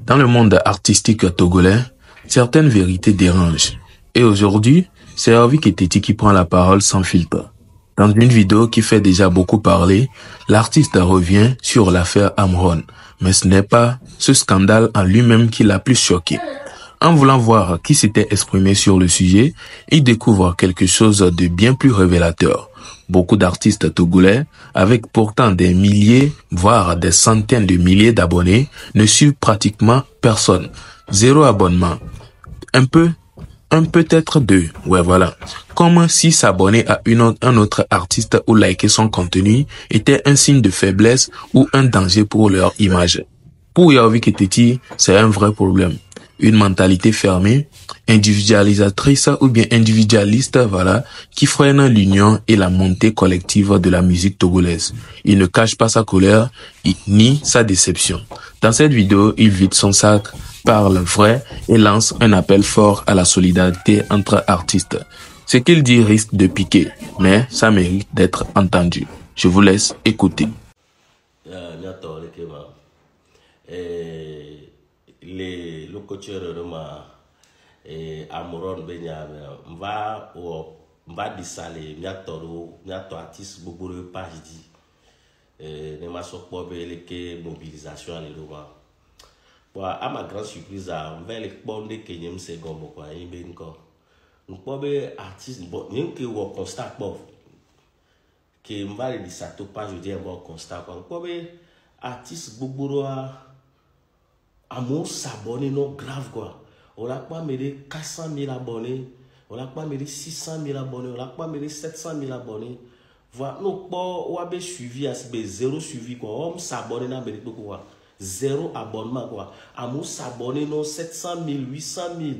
Dans le monde artistique togolais, certaines vérités dérangent. Et aujourd'hui, c'est Hervé Keteti qui prend la parole sans filtre. Dans une vidéo qui fait déjà beaucoup parler, l'artiste revient sur l'affaire Amron. Mais ce n'est pas ce scandale en lui-même qui l'a plus choqué. En voulant voir qui s'était exprimé sur le sujet, il découvre quelque chose de bien plus révélateur. Beaucoup d'artistes togolais, avec pourtant des milliers, voire des centaines de milliers d'abonnés, ne suivent pratiquement personne. Zéro abonnement. Peut-être deux. Ouais, voilà. Comme si s'abonner à un autre artiste ou liker son contenu était un signe de faiblesse ou un danger pour leur image. Pour Hervé Keteti, c'est un vrai problème. Une mentalité fermée, individualisatrice ou bien individualiste, voilà, qui freine l'union et la montée collective de la musique togolaise. Il ne cache pas sa colère ni sa déception. Dans cette vidéo, il vide son sac, parle vrai et lance un appel fort à la solidarité entre artistes. Ce qu'il dit risque de piquer, mais ça mérite d'être entendu. Je vous laisse écouter. Les locuteurs de ma Amron Benyame va dissaler miato artiste beaucoup de page dit ne m'a pas que mobilisation à l'élevement. À ma grande surprise, on va les bondes que nous sommes comme quoi il ben encore. Nous pas artiste bon même que on constate pas que on va les dissato pas je dis on constate pas artiste beaucoup Amour s'abonner non grave quoi. On n'a pas mérité 400 000 abonnés, on n'a pas mérité 600 000 abonnés, on n'a pas mérité 700 000 abonnés. Voilà, nous pas on a suivi à zéro suivi quoi. On s'abonne n'a mérité quoi. Zéro abonnement quoi. Amour s'abonner non 700 000, 800 000,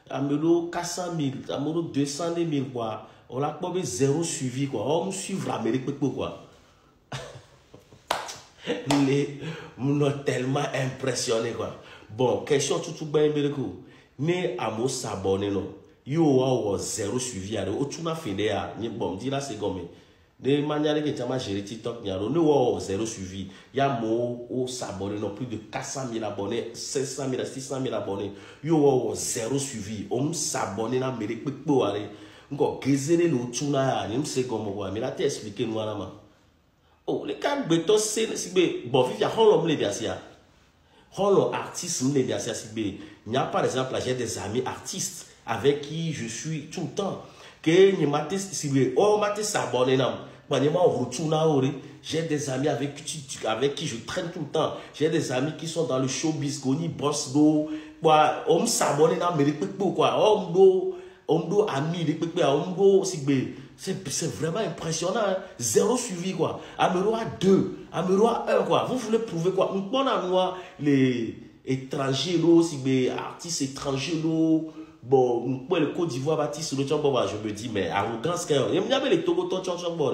amour 400 000, amour 200 000 quoi. On n'a pas zéro suivi quoi. On suivre la mérite quoi. Nous sommes tellement impressionnés quoi. Bon, question tout bien méricou. Mais à mon s'abonner non. Yo wa zéro suivi à o tuna fini à ni bon dit là c'est comme de manière que tu as géré TikTok nyaro ne wa zéro suivi. Ya mo o s'abonner non plus de 400 000 abonnés, 500 000, 600 000 abonnés. Yo wa zéro suivi. On s'abonner na mérite peu aller. Encore gezere le tuna ni c'est comme quoi. Mais là t'es expliqué nous là. Oh, les cas béton c'est bon, il y a un les biasia. Un artiste les biasia si il y a par exemple, j'ai des amis artistes avec qui je suis tout le temps. Que ni maté si oh maté s'abonner nam. J'ai des amis avec qui je traîne tout le temps. J'ai des amis qui sont dans le showbiz, Koni boss do. Quoi, on s'abonne nam mais quoi. On do ami de pepe on do si c'est vraiment impressionnant. Hein? Zéro suivi quoi. Amero a 2, Amero a 1 quoi. Vous voulez prouver quoi? Nous prenons les étrangers si artistes étrangers bon, nous prenons le Côte d'Ivoire bâtisse le chambre je me dis mais arrogance quand même. Il y avait les Togo chambre.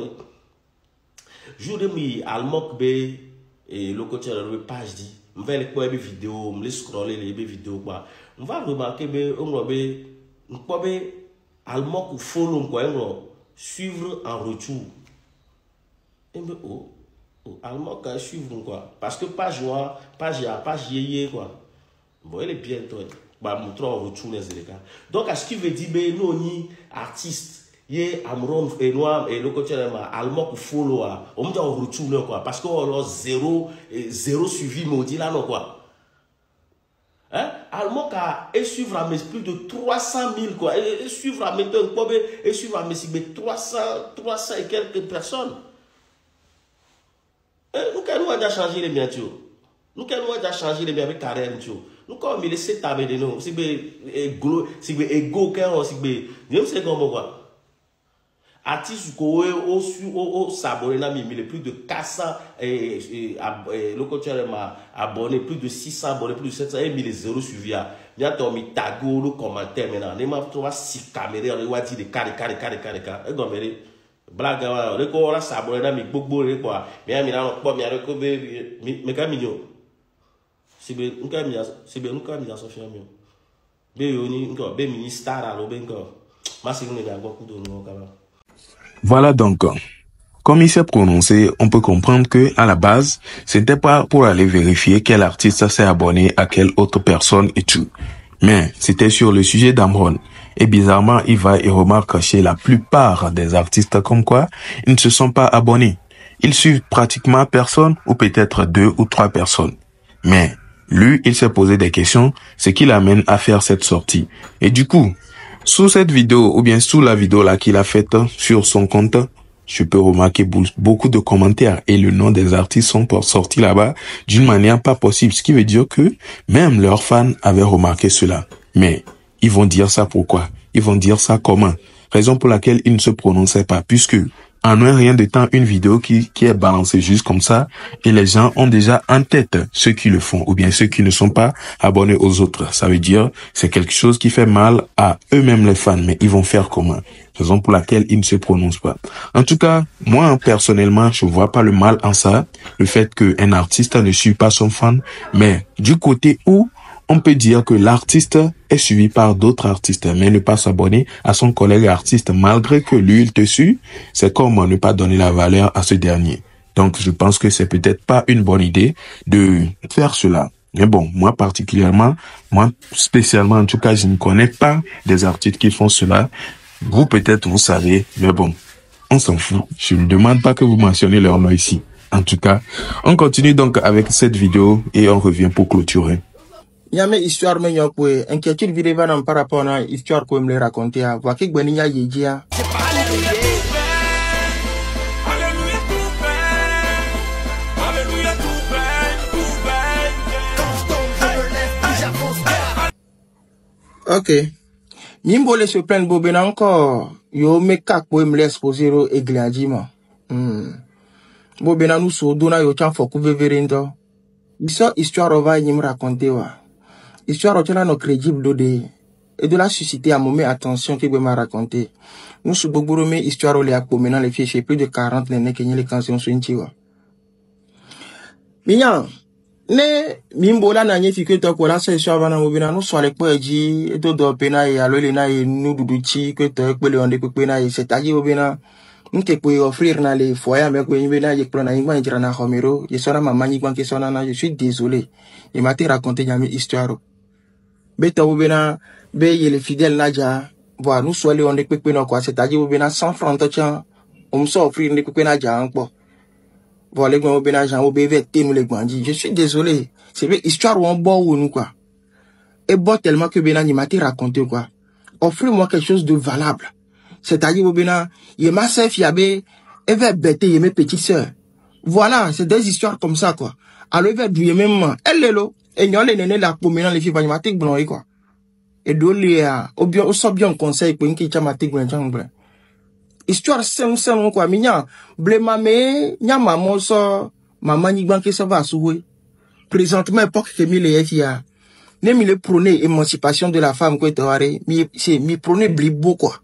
Je dis allemand et le côté de la page dit on va les vidéos, on les scroller les vidéos quoi. On va remarquer on va allemand ou follow quoi suivre en retour. Et bien, allemand quand suivre quoi. Parce que page noire, page yéyé quoi. Vous voyez bien toi. Bah, montrer en retour les éléments. Donc, à ce qui veut dire, ben, nous, ni artistes, yé, amron, et noir, et le côté allemand ou follow, on me dit en retour quoi. Parce qu'on a zéro suivi, maudit là, non quoi. Hein? Allemand qui suivre à mes plus de 300 000 quoi. Et suivre à mes et suivre à mes 300 et quelques personnes. Nous avons déjà changé les biens. Nous avons déjà changé les biens avec carrière. Nous avons mis les 7 tables de nous. C'est égo quand c'est comme quoi. Artiste au s'abonner n'a mis plus de 400 le coach m'a abonné plus de 600 abonnés plus de 700 et mis les zéro suivi à bientôt mis tago le commentaire maintenant les m'a trouvé 6 caméras on va dire des carré et donc blague le corps s'abonner n'a mis beaucoup quoi mais il a pas mais quand mignon c'est bien nous quand mis ça fait mieux mais on encore ben ministère alors ben encore ma c'est on est beaucoup de nous quand même. Voilà donc. Comme il s'est prononcé, on peut comprendre que, à la base, c'était pas pour aller vérifier quel artiste s'est abonné à quelle autre personne et tout. Mais c'était sur le sujet d'Amron. Et bizarrement, il va et remarque chez la plupart des artistes comme quoi ils ne se sont pas abonnés. Ils suivent pratiquement personne ou peut-être 2 ou 3 personnes. Mais lui, il s'est posé des questions, ce qui l'amène à faire cette sortie. Et du coup, sous cette vidéo ou bien sous la vidéo là qu'il a faite sur son compte, je peux remarquer beaucoup de commentaires et le nom des artistes sont sortis là-bas d'une manière pas possible. Ce qui veut dire que même leurs fans avaient remarqué cela. Mais ils vont dire ça pourquoi? Ils vont dire ça comment? Raison pour laquelle ils ne se prononçaient pas, puisque en un rien de temps, une vidéo qui est balancée juste comme ça, et les gens ont déjà en tête ceux qui le font, ou bien ceux qui ne sont pas abonnés aux autres. Ça veut dire, c'est quelque chose qui fait mal à eux-mêmes les fans, mais ils vont faire comment? Raison pour laquelle ils ne se prononcent pas. En tout cas, moi, personnellement, je vois pas le mal en ça, le fait qu'un artiste ne suit pas son fan, mais du côté où on peut dire que l'artiste est suivi par d'autres artistes, mais ne pas s'abonner à son collègue artiste malgré que lui, il te suit, c'est comme ne pas donner la valeur à ce dernier. Donc, je pense que c'est peut-être pas une bonne idée de faire cela. Mais bon, moi particulièrement, moi spécialement, en tout cas, je ne connais pas des artistes qui font cela. Vous, peut-être, vous savez, mais bon, on s'en fout. Je ne demande pas que vous mentionniez leur nom ici. En tout cas, on continue donc avec cette vidéo et on revient pour clôturer. Il y a mes histoires, mais il y a quoi? Inquiétude vidéo par rapport à l'histoire que je me raconter. Voir que Gwenia Yédia. Ok. Nimbole se plaint bobena encore. Yo me kak pour me l'exposer au égladiement. Bobena nous so dona yo chan foku veverendo. Isso histoire va y me raconter wa. Histoire au no crédible et de la susciter à moment attention que vous m'a raconté. Nous sous boburome histoire au léa pour maintenant les fichiers plus de 40 l'année que les cantions sont intiwa. Miyan. Ne mimbola na nye fike to ko la se so bana mo bina no so le pe ji e to do pe na e alo le na e nu dudu chi ko to pe le onde pe na e se taji o bina nke pe offrir na le foya me ko yimbe na ye pro na yimba njira na khomero ye sona mama nyi gwan ke sona na je suis désolé et m'a te raconter nyami histoire be to bina be ye le fidèle na ja voir nous so le onde pe na ko se taji o bina 100 francs to chan on so offrir ne pe na ja anpo. Voilà, je suis désolé. C'est une histoire où on boit ou nous, quoi. Et bon, tellement que Bénin, il m'a raconté, quoi. Offrez-moi quelque chose de valable. C'est-à-dire, Bénin, il m'a servi, il y avait, il va bêter, il mes petites sœurs. Voilà, c'est des histoires comme ça, quoi. Alors, il va douiller même, elle est là, et il y a les nénés là, pour maintenant, les filles, il m'a blanc, quoi. Et d'où les, au sort bien conseil, pour une qui t'a maté blanc, histoire c'est quoi minya blema me nya maman so maman ni banque ça va souhait présentement époque que mi les fia ne mi le prôner émancipation de la femme quoi toare mi prôner blibo quoi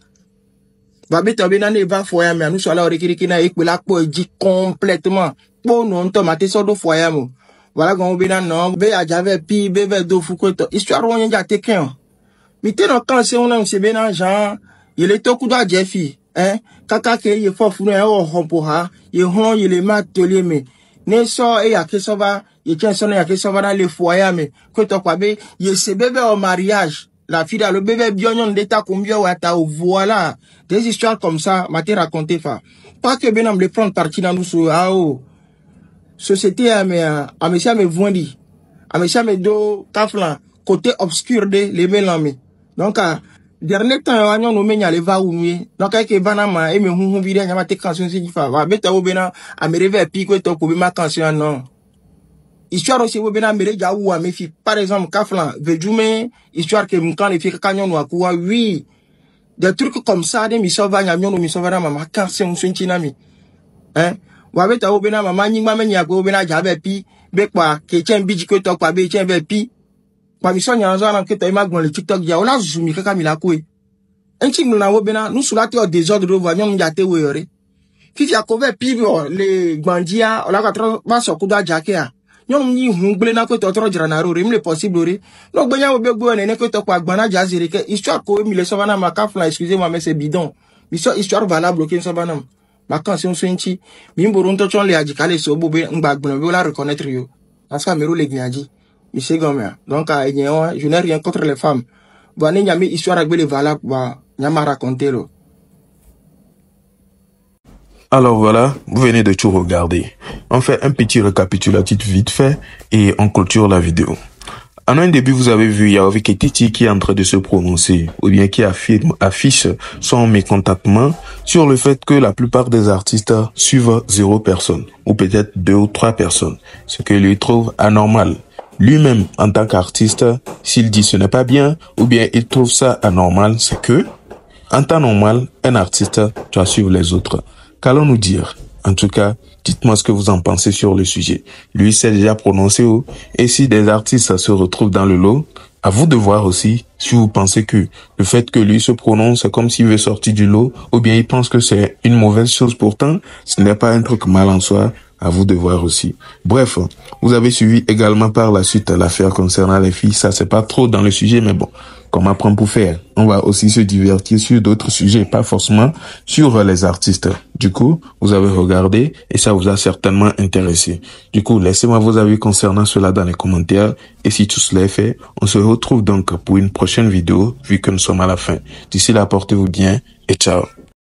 va beta benane va foyer mais nous so la rekiriki na ekpe la po dit complètement bon non tomate so do foyer mo voilà gon bena non be ajave pi be ve do fu ko to histoire on nya te ken mi te no kan se on na se bena Jean il est to ku do ajefi kaka ke ye fo funu e o hompo ha ye hon ye le matelier me ne so e ya ke so va ye chen so na ya ke so va na le foyer me ko to kwa be ye se bébé au mariage la fille le bébé bionyon d'état combien wa ta voilà des histoires comme ça m'a te raconté fa pas que ben on le prendre parti dans nous so société a monsieur me vondi a monsieur me do kafla côté obscur de les mélami donc dernier temps on no menya le va unwe donc ke bana ma e me hunhun bi de nyama te cantion si fa va beta wo bena a me reve pi ko to ko bi ma cantion non histoire aussi wo bena me re ja wu a me fi par exemple kaflan vejume histoire que m'kan les fi kanyon wa kuwa oui des trucs comme ça de mi sauva nyamyon no mi sauva na mama cantion sunchi na mi wa beta wo bena mama nyi ma menya ko bena ja be pi be kwa ke chen bi ji ko to kwa be chen be pi kwa mission nyanzo na ke to imagbon le TikTok ya ola zumi kaka mi la ko enchi na wo bena nous sur la terre désordre de voyons njate wo yore fifi akove pi le gbandia ola ka tro ba so ku da jake a nyom ni hun gble na ko to tro jira na ro re possible re no gbenya wo be gbo ne ko to kwa gbana jazire ke histoire ko mi le so bana ma ka fla excusez-moi mais c'est bidon mission histoire valable ke so bana Vacances, on swinchi. Mimboron to chon le adjicale so bobe, m'bagbono, la reconnaître yo. Parce que Mero le gnadi. Il sait comme donc, je n'ai rien contre les femmes. Bon, il y a mis histoire avec les valables, il y a raconté, là. Alors voilà, vous venez de tout regarder. On fait un petit récapitulatif vite fait et on clôture la vidéo. En un début, vous avez vu Yaovi Ketiti qui est en train de se prononcer ou bien qui affiche son mécontentement sur le fait que la plupart des artistes suivent 0 personne ou peut-être 2 ou 3 personnes, ce que lui trouve anormal. Lui-même, en tant qu'artiste, s'il dit ce n'est pas bien ou bien il trouve ça anormal, c'est que, en temps normal, un artiste doit suivre les autres. Qu'allons-nous dire? En tout cas, dites-moi ce que vous en pensez sur le sujet. Lui s'est déjà prononcé et si des artistes se retrouvent dans le lot, à vous de voir aussi si vous pensez que le fait que lui se prononce c'est comme s'il veut sortir du lot ou bien il pense que c'est une mauvaise chose pourtant, ce n'est pas un truc mal en soi. À vous de voir aussi. Bref, vous avez suivi également par la suite l'affaire concernant les filles. Ça, c'est pas trop dans le sujet, mais bon, comme apprendre pour faire. On va aussi se divertir sur d'autres sujets, pas forcément sur les artistes. Du coup, vous avez regardé et ça vous a certainement intéressé. Du coup, laissez-moi vos avis concernant cela dans les commentaires. Et si tout cela est fait, on se retrouve donc pour une prochaine vidéo, vu que nous sommes à la fin. D'ici là, portez-vous bien et ciao.